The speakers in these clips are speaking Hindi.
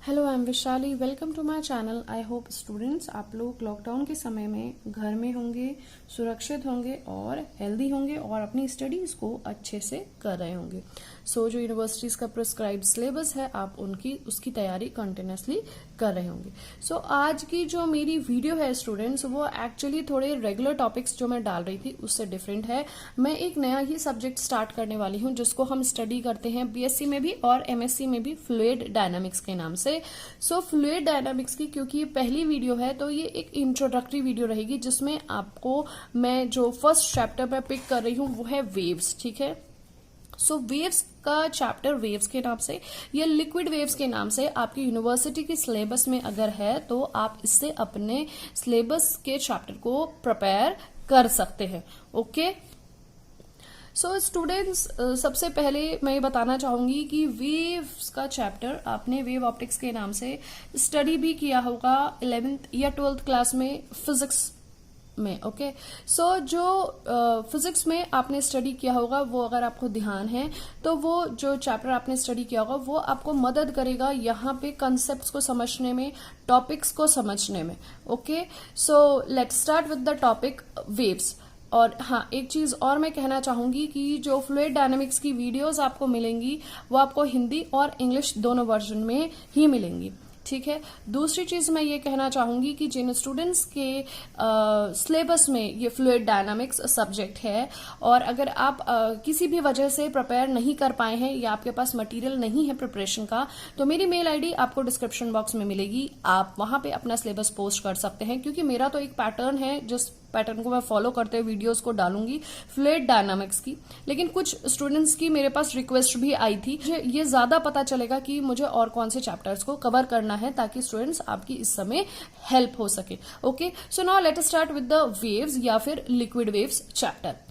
Hello I am Vishali, welcome to my channel. I hope students आप लोग लॉकडाउन के समय में घर में होंगे, सुरक्षित होंगे और हेल्दी होंगे और अपनी स्टडीज को अच्छे से कर रहे होंगे। जो यूनिवर्सिटीज का प्रिस्क्राइब्ड सिलेबस है आप उसकी तैयारी कंटिन्यूसली कर रहे होंगे। आज की जो मेरी वीडियो है स्टूडेंट्स, वो एक्चुअली थोड़े रेगुलर टॉपिक्स जो मैं डाल रही थी उससे डिफरेंट है। मैं एक नया ही सब्जेक्ट स्टार्ट करने वाली हूँ जिसको हम स्टडी करते हैं बीएससी में भी और एमएससी में भी, फ्लूइड डायनामिक्स के नाम से। फ्लूइड डायनामिक्स की क्योंकि ये पहली वीडियो है तो ये एक इंट्रोडक्टरी वीडियो रहेगी जिसमें आपको मैं जो फर्स्ट चैप्टर में पिक कर रही हूँ वो है वेव्स। ठीक है, वेव्स का चैप्टर वेव्स के नाम से या लिक्विड वेव्स के नाम से आपकी यूनिवर्सिटी के सिलेबस में अगर है तो आप इससे अपने सिलेबस के चैप्टर को प्रिपेयर कर सकते हैं। ओके, स्टूडेंट्स सबसे पहले मैं ये बताना चाहूंगी कि वेव्स का चैप्टर आपने वेव ऑप्टिक्स के नाम से स्टडी भी किया होगा 11th या 12th क्लास में फिजिक्स में। ओके, जो फिजिक्स में आपने स्टडी किया होगा वो अगर आपको ध्यान है तो वो जो चैप्टर आपने स्टडी किया होगा वो आपको मदद करेगा यहाँ पे कंसेप्ट्स को समझने में, टॉपिक्स को समझने में। Okay, let's start with the topic waves. और हाँ, एक चीज और मैं कहना चाहूंगी कि जो फ्लूइड डायनामिक्स की वीडियोस आपको मिलेंगी वो आपको हिंदी और इंग्लिश दोनों वर्जन में ही मिलेंगी। ठीक है, दूसरी चीज मैं ये कहना चाहूंगी कि जिन स्टूडेंट्स के सिलेबस में ये फ्लूइड डायनामिक्स सब्जेक्ट है और अगर आप किसी भी वजह से प्रिपेयर नहीं कर पाए हैं या आपके पास मटेरियल नहीं है प्रिपरेशन का, तो मेरी मेल आईडी आपको डिस्क्रिप्शन बॉक्स में मिलेगी। आप वहां पे अपना सिलेबस पोस्ट कर सकते हैं क्योंकि मेरा तो एक पैटर्न है जिस पैटर्न को मैं फॉलो करते हुए वीडियोस को डालूंगी फ्लूइड डायनामिक्स की। लेकिन कुछ स्टूडेंट्स की मेरे पास रिक्वेस्ट भी आई थी, ये ज्यादा पता चलेगा कि मुझे और कौन से चैप्टर्स को कवर करना है ताकि स्टूडेंट्स आपकी इस समय हेल्प हो सके। Okay, so now let us start with the waves या फिर लिक्विड वेव्स चैप्टर।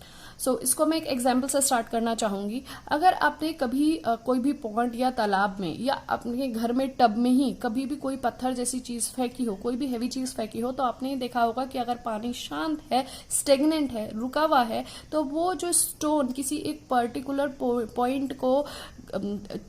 इसको मैं एक एग्जाम्पल से स्टार्ट करना चाहूंगी। अगर आपने कभी कोई भी पॉन्ड या तालाब में या अपने घर में टब में ही कभी भी कोई पत्थर जैसी चीज फेंकी हो, कोई भी हैवी चीज फेंकी हो, तो आपने देखा होगा कि अगर पानी शांत है, स्टेगनेंट है, रुका हुआ है, तो वो जो स्टोन किसी एक पर्टिकुलर पॉइंट को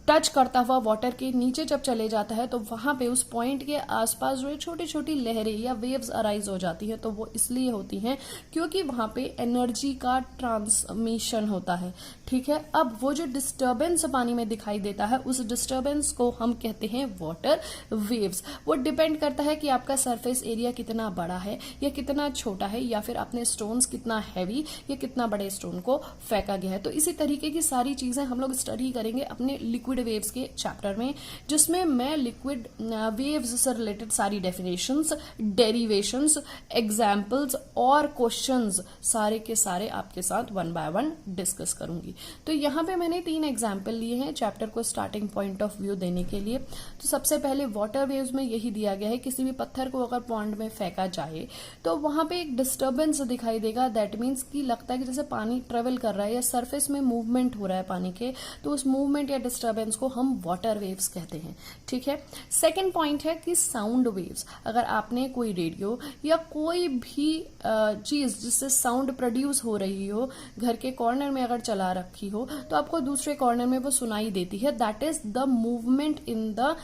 टच करता हुआ वाटर के नीचे जब चले जाता है तो वहां पे उस पॉइंट के आसपास जो छोटी छोटी लहरें या वेव्स अराइज हो जाती है। तो वो इसलिए होती हैं क्योंकि वहां पे एनर्जी का ट्रांसमिशन होता है। ठीक है, अब वो जो डिस्टर्बेंस पानी में दिखाई देता है उस डिस्टर्बेंस को हम कहते हैं वाटर वेव्स। वो डिपेंड करता है कि आपका सरफेस एरिया कितना बड़ा है या कितना छोटा है, या फिर आपने स्टोन्स कितना हैवी या कितना बड़े स्टोन को फेंका गया है। तो इसी तरीके की सारी चीजें हम लोग स्टडी करेंगे अपने लिक्विड वेव्स के चैप्टर में, जिसमें मैं लिक्विड वेव्स से रिलेटेड सारी डेफिनेशंस, डेरिवेशंस, एग्जाम्पल्स और क्वेश्चंस सारे के सारे आपके साथ वन बाय वन डिस्कस करूंगी। तो यहाँ पे मैंने 3 एग्जाम्पल लिए हैं चैप्टर को स्टार्टिंग पॉइंट ऑफ व्यू देने के लिए। तो सबसे पहले वाटर वेव्स में यही दिया गया है, किसी भी पत्थर को अगर पॉन्ड में फेंका जाए तो वहां पे एक डिस्टर्बेंस दिखाई देगा। दैट मीन्स कि लगता है कि जैसे पानी ट्रेवल कर रहा है या सरफेस में मूवमेंट हो रहा है पानी के, तो उस मूवमेंट या डिस्टर्बेंस को हम वाटर वेव्स कहते हैं। ठीक है, सेकेंड पॉइंट है कि साउंड वेव्स। अगर आपने कोई रेडियो या कोई भी चीज जिससे साउंड प्रोड्यूस हो रही हो घर के कॉर्नर में अगर चला रखी हो तो आपको दूसरे कॉर्नर में वो सुनाई देती है, that is the movement in the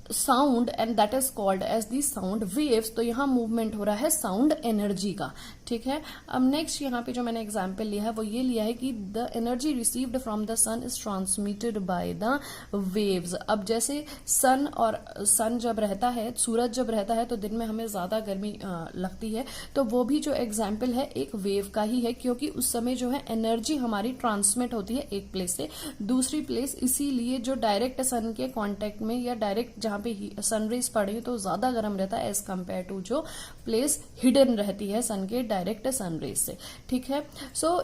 sound and that is called as the sound waves. तो यहाँ मूवमेंट हो रहा है साउंड एनर्जी का। ठीक है, अब नेक्स्ट यहाँ पे जो मैंने एग्जाम्पल लिया है वो ये लिया है कि the energy received from the sun is transmitted by the waves. अब जैसे सन जब रहता है, सूरज जब रहता है तो दिन में हमें ज्यादा गर्मी लगती है, तो वो भी जो एग्जाम्पल है एक वेव का ही है क्योंकि उस समय जो है एनर्जी हमारी ट्रांसमिट होती है एक प्लेस से दूसरी प्लेस। इसीलिए जो डायरेक्ट सन के कॉन्टेक्ट में या डायरेक्ट जहां पे सनरेज पड़े तो ज्यादा गर्म रहता है एज कम्पेयर टू जो प्लेस हिडन रहती है सन के डायरेक्ट सनरेज से। ठीक है,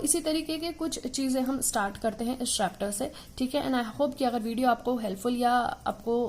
इसी तरीके के कुछ चीजें हम स्टार्ट करते हैं इस चैप्टर से। ठीक है, एंड आई होप कि अगर वीडियो आपको हेल्पफुल या आपको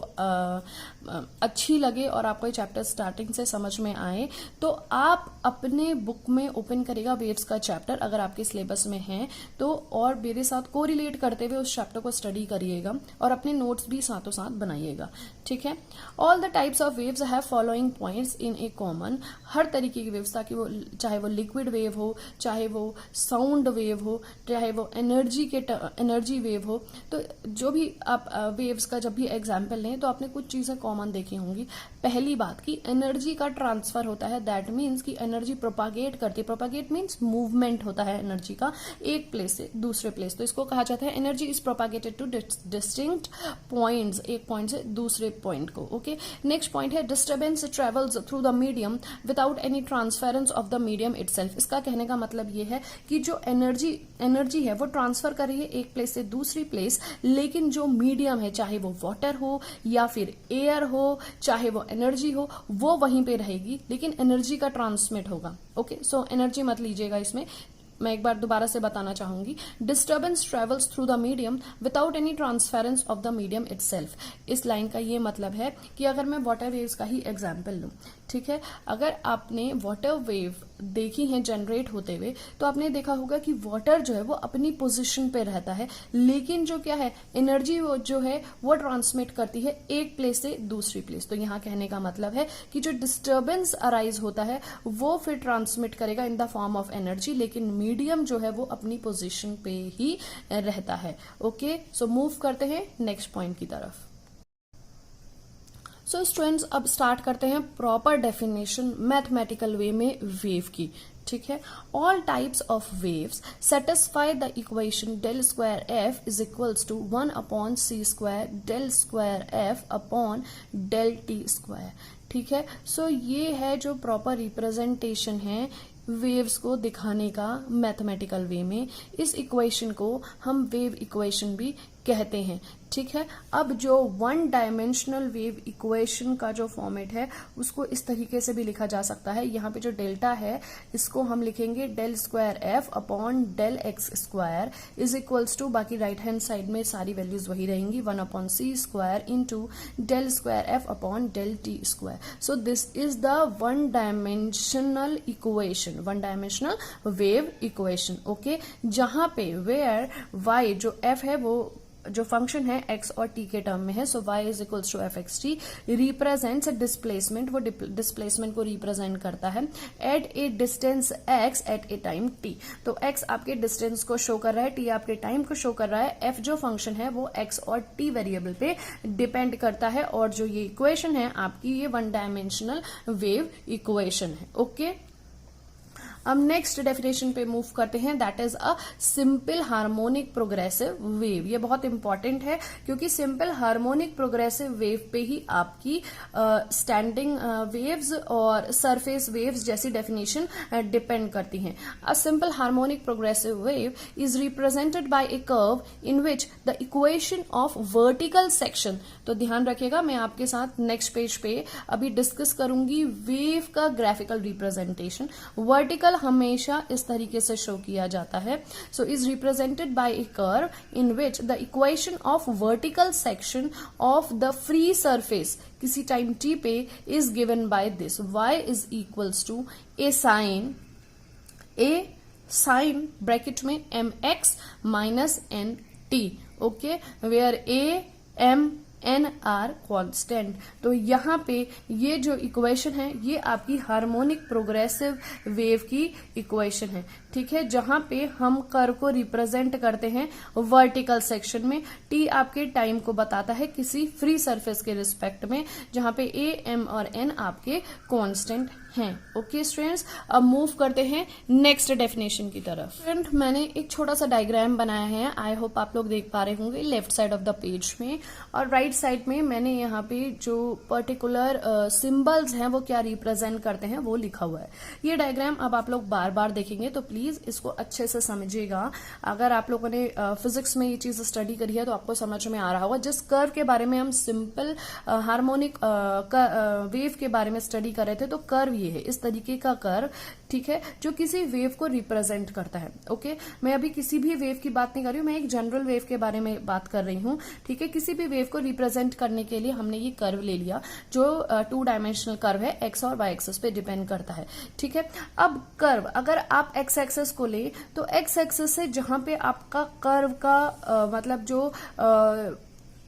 अच्छी लगे और आपको ये चैप्टर स्टार्टिंग से समझ में आए तो आप अपने बुक में ओपन करेगा वेव्स का चैप्टर अगर आपके सिलेबस में है तो, और मेरे साथ कोरिलेट करते हुए उस चैप्टर को स्टडी करिएगा और अपने नोट्स भी साथों साथ बनाइएगा। ठीक है, हैं all the types of waves have following points in a common. हर तरीके की वेव्स, ताकि वो चाहे वो लिक्विड वेव हो, चाहे वो साउंड वेव हो, चाहे वो एनर्जी वेव हो, तो जो भी आप वेव्स का जब भी एग्जाम्पल लें तो आपने कुछ चीजें कॉमन देखी होंगी। पहली बात कि एनर्जी का ट्रांसफर होता है, दैट मीन्स कि एनर्जी प्रोपागेट करती है। प्रोपागेट मीन्स मूवमेंट होता है एनर्जी का एक प्लेस से दूसरे प्लेस, तो इसको कहा जाता है energy is propagated two distinct points, एक पॉइंट से दूसरे पॉइंट को। ओके, नेक्स्ट पॉइंट है disturbance travels through the medium without any transference of the medium itself. इसका कहने का मतलब ये है कि जो एनर्जी है वो ट्रांसफर कर रही है एक प्लेस से दूसरी प्लेस, लेकिन जो मीडियम है, चाहे वो वाटर हो या फिर एयर हो, चाहे वो एनर्जी हो, वो वहीं पे रहेगी, लेकिन एनर्जी का ट्रांसमिट होगा। ओके, सो एनर्जी मत लीजिएगा इसमें, मैं एक बार दोबारा से बताना चाहूंगी। Disturbance travels through the medium without any transference of the medium itself. इस लाइन का ये मतलब है कि अगर मैं वाटर वेव्स का ही एग्जाम्पल लूं, ठीक है, अगर आपने वाटर वेव देखी है जनरेट होते हुए, तो आपने देखा होगा कि वाटर जो है वो अपनी पोजीशन पे रहता है, लेकिन जो क्या है एनर्जी जो है वो ट्रांसमिट करती है एक प्लेस से दूसरी प्लेस। तो यहाँ कहने का मतलब है कि जो डिस्टर्बेंस अराइज होता है वो फिर ट्रांसमिट करेगा in the form of energy, लेकिन मीडियम जो है वो अपनी पोजीशन पे ही रहता है। ओके, सो मूव करते हैं नेक्स्ट पॉइंट की तरफ। सो स्टूडेंट्स, अब स्टार्ट करते हैं प्रॉपर डेफिनेशन मैथमेटिकल वे में वेव की। ठीक है, all types of waves satisfy the equation del square f is equals to 1/c² del square f upon del t square. ठीक है, सो ये है जो प्रॉपर रिप्रेजेंटेशन है वेव्स को दिखाने का मैथमेटिकल वे में। इस इक्वेशन को हम वेव इक्वेशन भी कहते हैं। ठीक है, अब जो वन डायमेंशनल वेव इक्वेशन का जो फॉर्मेट है उसको इस तरीके से भी लिखा जा सकता है। यहाँ पे जो डेल्टा है इसको हम लिखेंगे del square f upon del x square is equals to, बाकी राइट हैंड साइड में सारी वैल्यूज वही रहेंगी, 1/c² into del square f upon del t square. So this is the one dimensional equation, one dimensional wave equation. Okay, जहां पे वेयर वाई जो एफ है वो जो फंक्शन है x और t के टर्म में है, so y is equals to f x t, represents displacement, वो डिस्प्लेसमेंट को रिप्रेजेंट करता है at a distance x at a time t। तो x आपके डिस्टेंस को शो कर रहा है, t आपके टाइम को शो कर रहा है, f जो फंक्शन है वो x और t वेरिएबल पे डिपेंड करता है, और जो ये इक्वेशन है आपकी ये वन डायमेंशनल वेव इक्वेशन है। ओके, अब नेक्स्ट डेफिनेशन पे मूव करते हैं, that is a simple harmonic progressive wave. ये बहुत इंपॉर्टेंट है क्योंकि सिंपल हार्मोनिक प्रोग्रेसिव वेव पे ही आपकी स्टैंडिंग वेव्स और सरफेस वेव्स जैसी डेफिनेशन डिपेंड करती हैं। A simple harmonic progressive wave is represented by a curve in which the equation of vertical section, तो ध्यान रखिएगा मैं आपके साथ नेक्स्ट पेज पे अभी डिस्कस करूंगी वेव का ग्राफिकल रिप्रेजेंटेशन। वर्टिकल हमेशा इस तरीके से शो किया जाता है, so is represented by a curve in which the equation of vertical section of the free surface किसी टाइम t पे is given by this, y is equals to a sine bracket में mx minus nt। Okay, where a m n are constant. तो यहाँ पे ये जो इक्वेशन है ये आपकी हार्मोनिक प्रोग्रेसिव वेव की इक्वेशन है। ठीक है, जहां पे हम कर्व को रिप्रेजेंट करते हैं वर्टिकल सेक्शन में, t आपके टाइम को बताता है किसी फ्री सरफेस के रिस्पेक्ट में, जहां पे a m और n आपके कांस्टेंट हैं। ओके स्टूडेंट्स, अब मूव करते हैं नेक्स्ट डेफिनेशन की तरफ। स्टूडेंट, मैंने एक छोटा सा डायग्राम बनाया है, आई होप आप लोग देख पा रहे होंगे left side of the page में, और राइट साइड में मैंने यहाँ पे जो पर्टिकुलर सिंबल्स हैं वो क्या रिप्रेजेंट करते हैं वो लिखा हुआ है। ये डायग्राम अब आप लोग बार बार देखेंगे तो प्लीज इसको अच्छे से समझिएगा। अगर आप लोगों ने फिजिक्स में ये चीज स्टडी करी है तो आपको समझ में आ रहा होगा। जिस कर्व के बारे में हम सिंपल हार्मोनिक वेव के बारे में स्टडी कर रहे थे, तो कर्व ये है, इस तरीके का कर्व, ठीक है, जो किसी वेव को रिप्रेजेंट करता है। ओके, मैं अभी किसी भी वेव की बात नहीं कर रही हूं, मैं एक जनरल वेव के बारे में बात कर रही हूं। ठीक है, किसी भी वेव को रिप्रेजेंट करने के लिए हमने ये कर्व ले लिया जो 2 डायमेंशनल कर्व है, एक्स और वाई एक्सिस पे डिपेंड करता है। ठीक है, अब कर्व अगर आप एक्स एक्सिस को ले तो एक्स एक्सिस से जहां पे आपका कर्व का मतलब जो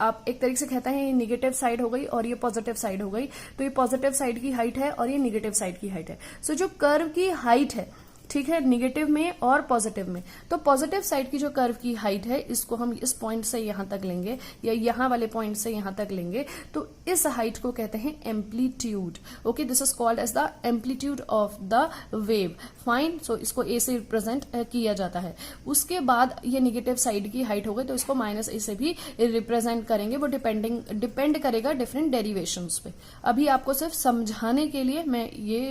आप एक तरीके से कहते हैं ये निगेटिव साइड हो गई और ये पॉजिटिव साइड हो गई, तो ये पॉजिटिव साइड की हाइट है और ये निगेटिव साइड की हाइट है। सो जो कर्व की हाइट है, ठीक है, निगेटिव में और पॉजिटिव में, तो पॉजिटिव साइड की जो कर्व की हाइट है इसको हम इस पॉइंट से यहां तक लेंगे या यहां वाले पॉइंट से यहां तक लेंगे, तो इस हाइट को कहते हैं amplitude. Okay, this is called as the amplitude of the wave. Fine, so इसको ए से रिप्रेजेंट किया जाता है। उसके बाद ये निगेटिव साइड की हाइट हो गई तो इसको माइनस ए से भी रिप्रेजेंट करेंगे, वो डिपेंड करेगा डिफरेंट डेरिवेशंस पे। अभी आपको सिर्फ समझाने के लिए मैं ये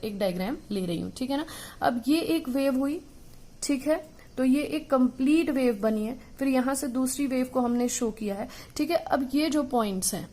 एक डायग्राम ले रही हूं, ठीक है ना। अब ये एक वेव हुई, ठीक है, तो ये एक कंप्लीट वेव बनी है, फिर यहां से दूसरी वेव को हमने शो किया है, ठीक है। अब ये जो पॉइंट्स हैं,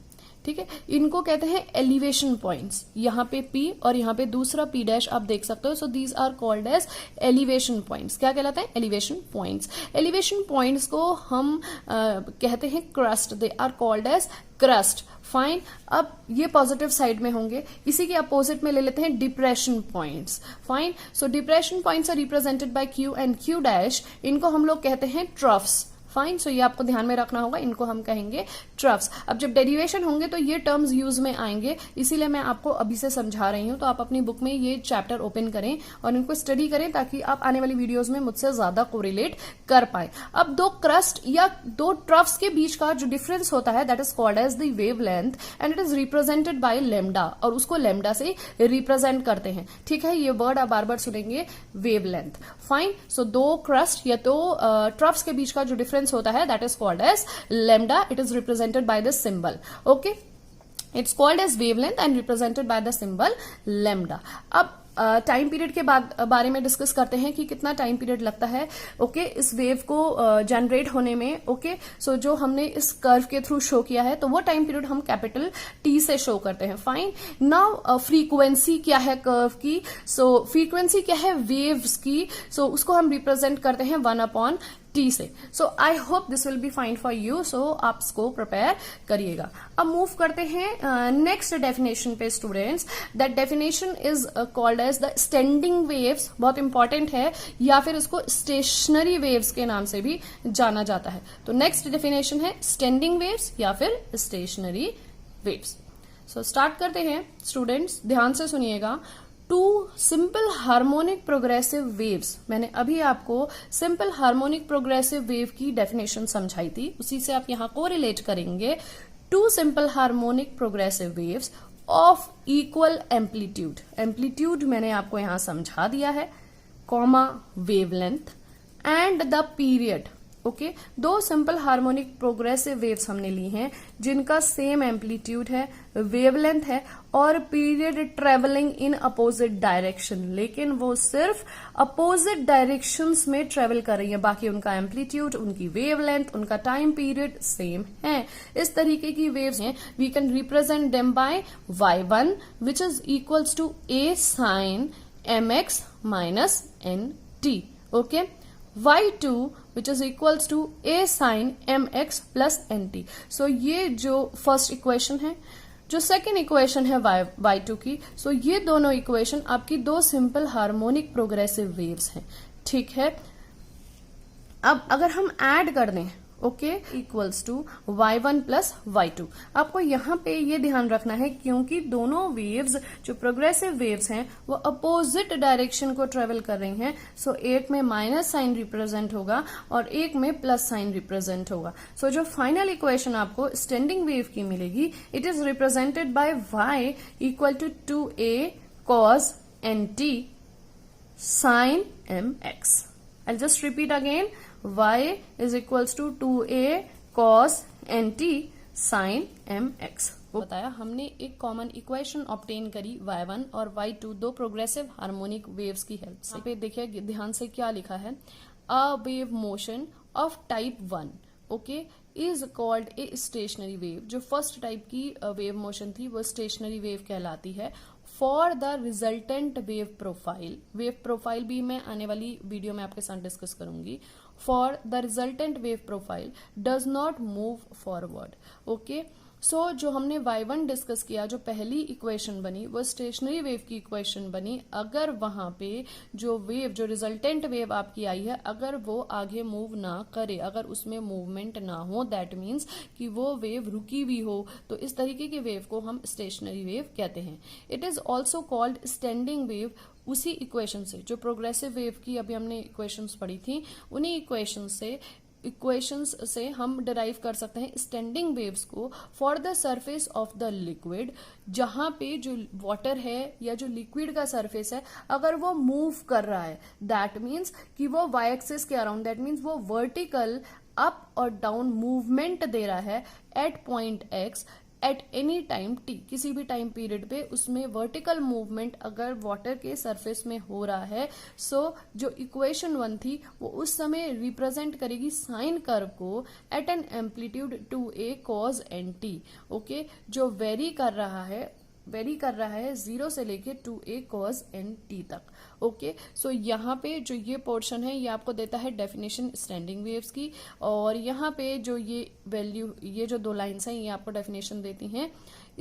ठीक है, इनको कहते हैं एलिवेशन पॉइंट्स। यहाँ पे P और यहाँ पे दूसरा P डैश आप देख सकते हो। So these are called as elevation points. क्या कहलाते हैं? Elevation points. एलिवेशन पॉइंट्स को हम कहते हैं crust, they are called as crust. Fine, अब ये पॉजिटिव साइड में होंगे। इसी के अपोजिट में ले लेते हैं depression points. Fine, so depression points are represented by Q and Q dash. इनको हम लोग कहते हैं ट्रफ्स। फाइन, सो ये आपको ध्यान में रखना होगा, इनको हम कहेंगे ट्रफ्स। अब जब डेरिवेशन होंगे तो ये टर्म्स यूज में आएंगे, इसीलिए मैं आपको अभी से समझा रही हूं। तो आप अपनी बुक में ये चैप्टर ओपन करें और इनको स्टडी करें ताकि आप आने वाली वीडियोस में मुझसे ज्यादा कोरिलेट कर पाए। अब दो क्रस्ट या दो ट्रफ्स के बीच का जो डिफरेंस होता है that is called as the wavelength and it is represented by lambda, और उसको लेमडा से रिप्रेजेंट करते हैं। ठीक है, ये वर्ड आप बार बार सुनेंगे, वेव लेंथ। फाइन, सो दो क्रस्ट या तो ट्रफ्स के बीच का जो डिफरेंस होता है that is called as lambda. It is represented by this symbol. Okay, it's called as wavelength and represented by the symbol lambda. अब टाइम पीरियड के बारे में डिस्कस करते हैं कि कितना टाइम पीरियड लगता है ओके इस वेव को जनरेट होने में। ओके, सो जो हमने इस कर्व के थ्रू शो किया है तो वो टाइम पीरियड हम कैपिटल T से शो करते हैं। फाइन, नाउ फ्रीक्वेंसी क्या है कर्व की? सो फ्रीक्वेंसी क्या है वेव्स की? सो उसको हम रिप्रेजेंट करते हैं 1/T से। So I hope this will be fine for you. So आप इसको प्रिपेयर करिएगा। अब मूव करते हैं नेक्स्ट डेफिनेशन पे students. That definition is called as the standing waves. बहुत इंपॉर्टेंट है, या फिर इसको स्टेशनरी वेव्स के नाम से भी जाना जाता है। तो नेक्स्ट डेफिनेशन है स्टैंडिंग वेव्स या फिर स्टेशनरी वेव्स। सो स्टार्ट करते हैं स्टूडेंट्स, ध्यान से सुनिएगा। Two simple harmonic progressive waves, मैंने अभी आपको सिंपल हार्मोनिक प्रोग्रेसिव वेव की डेफिनेशन समझाई थी, उसी से आप यहां को रिलेट करेंगे। Two simple harmonic progressive waves of equal amplitude, amplitude मैंने आपको यहां समझा दिया है, comma wavelength and the period. Okay, दो सिंपल हार्मोनिक प्रोग्रेसिव वेव्स हमने ली हैं जिनका सेम एम्पलीट्यूड है, वेवलेंथ है और period travelling in opposite direction, लेकिन वो सिर्फ अपोजिट डायरेक्शंस में ट्रेवल कर रही है, बाकी उनका एम्पलीट्यूड, उनकी वेवलेंथ, उनका टाइम पीरियड सेम है। इस तरीके की वेव्स हैं, we can represent them by y1 which is equals to a sin mx minus nt। Okay, y2 which is equals to a sin mx plus nt। सो ये जो फर्स्ट इक्वेशन है, जो सेकेंड इक्वेशन है y2 की, सो ये दोनों इक्वेशन आपकी दो सिंपल हार्मोनिक प्रोग्रेसिव वेव्स हैं। ठीक है, अब अगर हम ऐड कर दें okay equals to y1 plus y2, आपको यहां पे ये ध्यान रखना है क्योंकि दोनों वेव्स जो प्रोग्रेसिव वेव्स हैं वो अपोजिट डायरेक्शन को ट्रेवल कर रही हैं। सो एक में माइनस साइन रिप्रेजेंट होगा और एक में प्लस साइन रिप्रेजेंट होगा। सो जो फाइनल इक्वेशन आपको स्टैंडिंग वेव की मिलेगी, it is represented by y equal to 2a cos nt sin mx। I'll just repeat again, y is equals to 2a cos nt sin mx। बताया हमने एक कॉमन इक्वेशन ऑब्टेन करी y1 और y2 दो प्रोग्रेसिव हार्मोनिक वेव्स की हेल्प से। पे देखिए ध्यान से क्या लिखा है, a wave motion of type 1 okay is called a stationary wave. जो फर्स्ट टाइप की वेव मोशन थी वो स्टेशनरी वेव कहलाती है। For the resultant wave profile, wave profile भी मैं आने वाली वीडियो में आपके साथ डिस्कस करूंगी। For the resultant wave profile does not move forward. Okay, so जो हमने y1 डिस्कस किया, जो पहली इक्वेशन बनी वो स्टेशनरी वेव की इक्वेशन बनी। अगर वहां पे जो वेव, जो रिजल्टेंट वेव आपकी आई है, अगर वो आगे मूव ना करे, अगर उसमें मूवमेंट ना हो, दैट मीन्स कि वो वेव रुकी हुई हो, तो इस तरीके की वेव को हम स्टेशनरी वेव कहते हैं। It is also called standing wave. उसी इक्वेशन से, जो प्रोग्रेसिव वेव की अभी हमने इक्वेशंस पढ़ी थी, उन्हीं इक्वेशंस से हम डिराइव कर सकते हैं स्टैंडिंग वेव्स को for the surface of the liquid. जहां पे जो वाटर है या जो लिक्विड का सरफेस है, अगर वो मूव कर रहा है, दैट मीन्स कि वो वाई एक्सिस के अराउंड, दैट मीन्स वो वर्टिकल अप और डाउन मूवमेंट दे रहा है at point X at any time T, किसी भी टाइम पीरियड पे उसमें वर्टिकल मूवमेंट अगर वाटर के सरफेस में हो रहा है, सो जो इक्वेशन 1 थी वो उस समय रिप्रेजेंट करेगी साइन कर्व को at an amplitude 2a cos nt। Okay, जो वेरी कर रहा है 0 से लेके 2a cos nt तक। ओके, सो यहाँ पे जो ये पोर्शन है ये आपको देता है डेफिनेशन स्टैंडिंग वेव्स की, और यहाँ पे जो ये वैल्यू, ये जो 2 लाइन्स हैं ये आपको डेफिनेशन देती हैं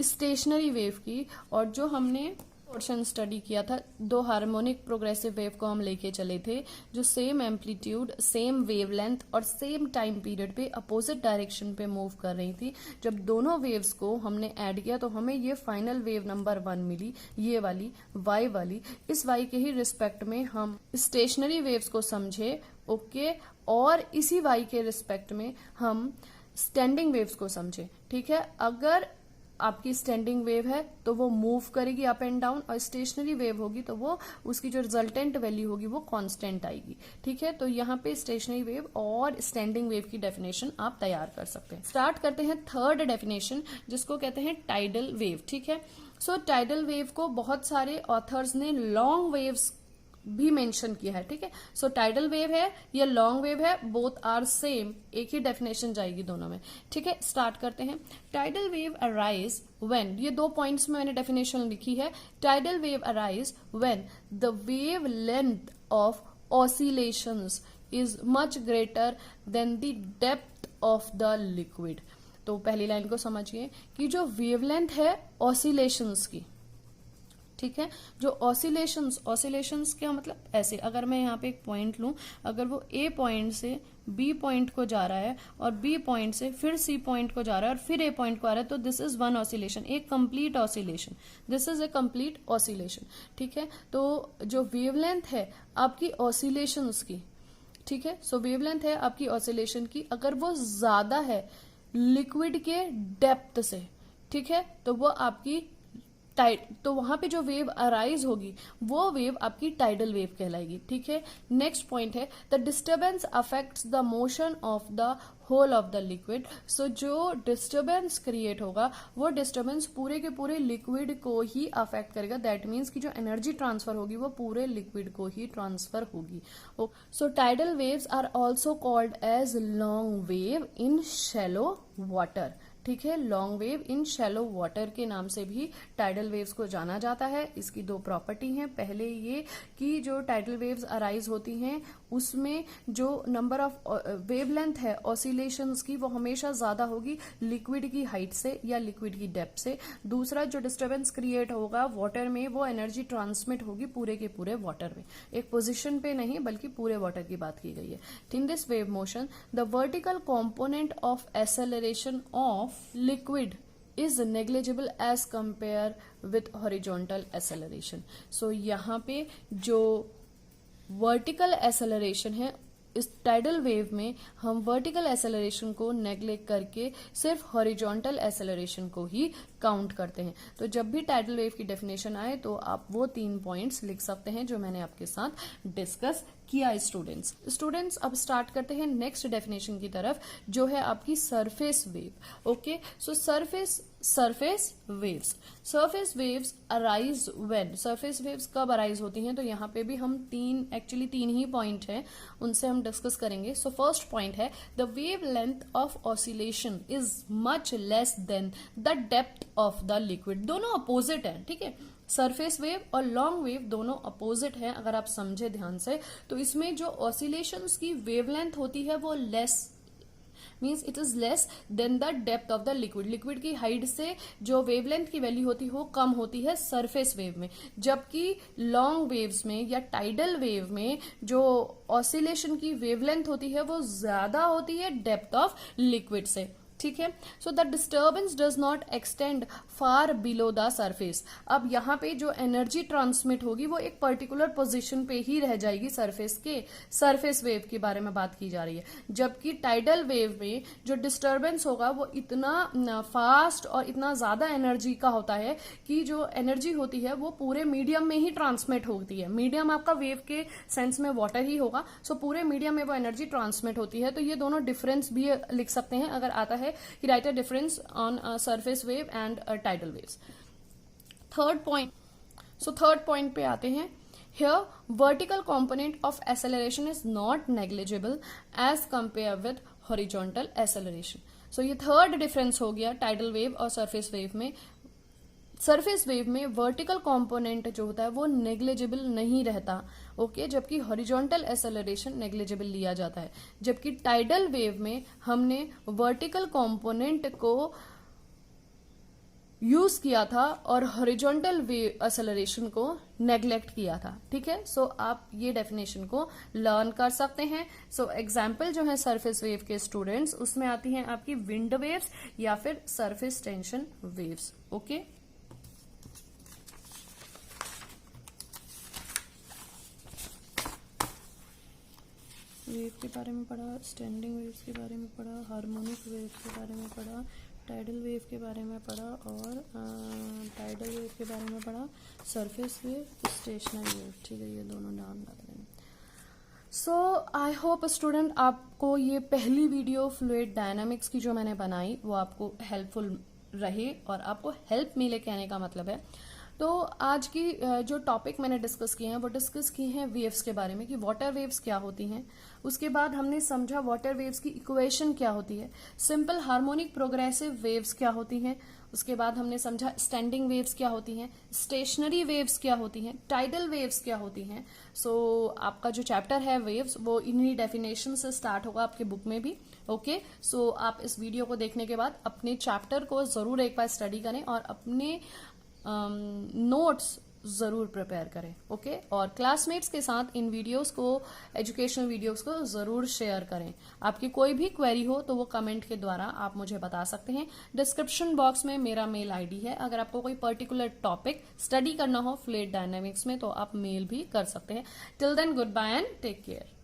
स्टेशनरी वेव की। और जो हमने पोर्शन स्टडी किया था, 2 हार्मोनिक प्रोग्रेसिव वेव को हम लेके चले थे, जो सेम एम्पलीट्यूड, सेम वेवलेंथ और सेम टाइम पीरियड पे अपोजिट डायरेक्शन पे मूव कर रही थी। जब दोनों वेव्स को हमने ऐड किया तो हमें ये फाइनल वेव नंबर 1 मिली, ये वाली y वाली। इस y के ही रिस्पेक्ट में हम स्टेशनरी वेव्स को समझे। ओके, और इसी y के रिस्पेक्ट में हम स्टैंडिंग वेव्स को समझे। ठीक है, अगर आपकी स्टैंडिंग वेव है तो वो मूव करेगी अप एंड डाउन, और स्टेशनरी वेव होगी तो वो उसकी जो रिजल्टेंट वैल्यू होगी वो कांस्टेंट आएगी। ठीक है, तो यहाँ पे स्टेशनरी वेव और स्टैंडिंग वेव की डेफिनेशन आप तैयार कर सकते हैं। स्टार्ट करते हैं थर्ड डेफिनेशन, जिसको कहते हैं टाइडल वेव। ठीक है, सो टाइडल वेव को बहुत सारे ऑथर्स ने लॉन्ग वेव्स भी मेंशन किया है। ठीक है, सो टाइडल वेव है या लॉन्ग वेव है, बोथ आर सेम, एक ही डेफिनेशन जाएगी दोनों में। ठीक है, स्टार्ट करते हैं। टाइडल वेव अराइज व्हेन, ये 2 पॉइंट्स में मैंने डेफिनेशन लिखी है। Tidal wave arise when the wave length of oscillations is much greater than the depth of the liquid. तो पहली लाइन को समझिए कि जो वेवलेंथ है ऑसिलेशंस की, ठीक है, जो ऑसिलेशंस क्या मतलब, ऐसे अगर मैं यहाँ पे एक पॉइंट लूं, अगर वो ए पॉइंट से बी पॉइंट को जा रहा है और बी पॉइंट से फिर सी पॉइंट को जा रहा है और फिर ए पॉइंट को आ रहा है, तो दिस इज वन ऑसिलेशन, एक complete oscillation, this is a complete oscillation. ठीक है, तो जो वेवलेंथ है आपकी ऑसिलेशंस की, ठीक है, सो वेवलेंथ है आपकी ऑसिलेशन की, अगर वो ज्यादा है लिक्विड के डेप्थ से, ठीक है, तो वो आपकी तो वहां पे जो वेव अराइज होगी वो वेव आपकी टाइडल वेव कहलाएगी। ठीक है, नेक्स्ट पॉइंट है the disturbance affects the motion of the whole of the liquid. So जो डिस्टर्बेंस क्रिएट होगा वो डिस्टर्बेंस पूरे के पूरे लिक्विड को ही अफेक्ट करेगा। दैट मीन्स कि जो एनर्जी ट्रांसफर होगी वो पूरे लिक्विड को ही ट्रांसफर होगी। So tidal waves are also called as long wave in shallow water. ठीक है, long wave in shallow water के नाम से भी टाइडल वेव्स को जाना जाता है। इसकी 2 प्रॉपर्टी हैं। पहले ये कि जो टाइडल वेव्स अराइज होती हैं उसमें जो नंबर ऑफ वेवलेंथ है ऑसिलेशंस की वो हमेशा ज्यादा होगी लिक्विड की हाइट से या लिक्विड की डेप्थ से। दूसरा, जो डिस्टर्बेंस क्रिएट होगा वाटर में वो एनर्जी ट्रांसमिट होगी पूरे के पूरे वाटर में, एक पोजिशन पे नहीं बल्कि पूरे वाटर की बात की गई है। In this wave motion the vertical component of acceleration of liquid is negligible as compare with horizontal acceleration। so यहाँ पे जो वर्टिकल एक्सेलरेशन है इस टाइडल वेव में हम वर्टिकल एक्सेलरेशन को नेग्लेक्ट करके सिर्फ हॉरिजॉन्टल एक्सेलरेशन को ही काउंट करते हैं। तो जब भी टाइडल वेव की डेफिनेशन आए तो आप वो 3 पॉइंट्स लिख सकते हैं जो मैंने आपके साथ डिस्कस किया। स्टूडेंट्स अब स्टार्ट करते हैं नेक्स्ट डेफिनेशन की तरफ, जो है आपकी surface wave. Okay, so surface waves arise when, surface waves कब अराइज होती हैं, तो यहाँ पे भी हम 3 ही पॉइंट हैं, उनसे हम डिस्कस करेंगे। सो फर्स्ट पॉइंट है the wave length of oscillation is much less than the depth of the liquid. दोनों अपोजिट है। ठीक है, सरफेस वेव और लॉन्ग वेव दोनों अपोजिट हैं। अगर आप समझे ध्यान से तो इसमें जो ऑसिलेशंस की वेवलेंथ होती है वो less means it is less than the depth of the liquid. Liquid की हाइट से जो वेवलेंथ की वैल्यू होती है वो कम होती है सरफेस वेव में, जबकि लॉन्ग वेव्स में या टाइडल वेव में जो ऑसिलेशन की वेवलेंथ होती है वो ज्यादा होती है डेप्थ ऑफ लिक्विड से। ठीक है, so the disturbance does not extend far below the surface. अब यहाँ पे जो एनर्जी ट्रांसमिट होगी वो एक पर्टिकुलर पोजीशन पे ही रह जाएगी सरफेस के। सरफेस वेव के बारे में बात की जा रही है, जबकि टाइडल वेव में जो डिस्टर्बेंस होगा वो इतना फास्ट और इतना ज्यादा एनर्जी का होता है कि जो एनर्जी होती है वो पूरे मीडियम में ही ट्रांसमिट होती है। मीडियम आपका वेव के सेंस में वाटर ही होगा, सो पूरे मीडियम में वो एनर्जी ट्रांसमिट होती है। तो ये दोनों डिफरेंस भी लिख सकते हैं अगर आता है कि write a difference on surface wave and tidal waves. Third point पे आते हैं। Here vertical component of acceleration is not negligible as compare with horizontal acceleration. So ये थर्ड डिफरेंस हो गया टाइडल वेव और सरफेस वेव में। सरफेस वेव में वर्टिकल कंपोनेंट जो होता है वो नेग्लिजिबल नहीं रहता, ओके, जबकि हॉरिजॉन्टल एक्सेलरेशन नेग्लिजिबल लिया जाता है। जबकि टाइडल वेव में हमने वर्टिकल कंपोनेंट को यूज किया था और हॉरिजॉन्टल वेव एक्सेलरेशन को नेग्लेक्ट किया था। ठीक है, सो आप ये डेफिनेशन को लर्न कर सकते हैं। सो एग्जाम्पल जो है सरफेस वेव के स्टूडेंट्स, उसमें आती हैं आपकी विंड वेव्स या फिर surface tension waves. Okay, wave के बारे में पढ़ा, स्टैंडिंग वेव्स के बारे में पढ़ा, हार्मोनिक वेव के बारे में पढ़ा, टाइडल वेव के बारे में पढ़ा और टाइडल वेव के बारे में पढ़ा, सरफेस वेव, स्टेशनरी वेव। ठीक है, ये दोनों नाम लग रहे हैं। सो आई होप स्टूडेंट आपको ये पहली वीडियो फ्लूइड डायनामिक्स की जो मैंने बनाई वो आपको हेल्पफुल रहे और आपको हेल्प मिले, कहने का मतलब है। तो आज की जो टॉपिक मैंने डिस्कस किए हैं वो डिस्कस किए हैं वेव्स के बारे में कि वाटर वेव्स क्या होती हैं। उसके बाद हमने समझा वाटर वेव्स की इक्वेशन क्या होती है, सिंपल हार्मोनिक प्रोग्रेसिव वेव्स क्या होती हैं। उसके बाद हमने समझा स्टैंडिंग वेव्स क्या होती हैं, स्टेशनरी वेव्स क्या होती हैं, टाइडल वेव्स क्या होती हैं। सो आपका जो चैप्टर है वेव्स वो इन्हीं डेफिनेशन से स्टार्ट होगा आपके बुक में भी। ओके, सो आप इस वीडियो को देखने के बाद अपने चैप्टर को जरूर एक बार स्टडी करें और अपने नोट्स जरूर प्रिपेयर करें। ओके, और क्लासमेट्स के साथ इन वीडियोस को, एजुकेशनल वीडियोस को जरूर शेयर करें। आपकी कोई भी क्वेरी हो तो वो कमेंट के द्वारा आप मुझे बता सकते हैं। डिस्क्रिप्शन बॉक्स में मेरा मेल आईडी है, अगर आपको कोई पर्टिकुलर टॉपिक स्टडी करना हो फ्लूइड डायनामिक्स में तो आप मेल भी कर सकते हैं। Till then goodbye and take care.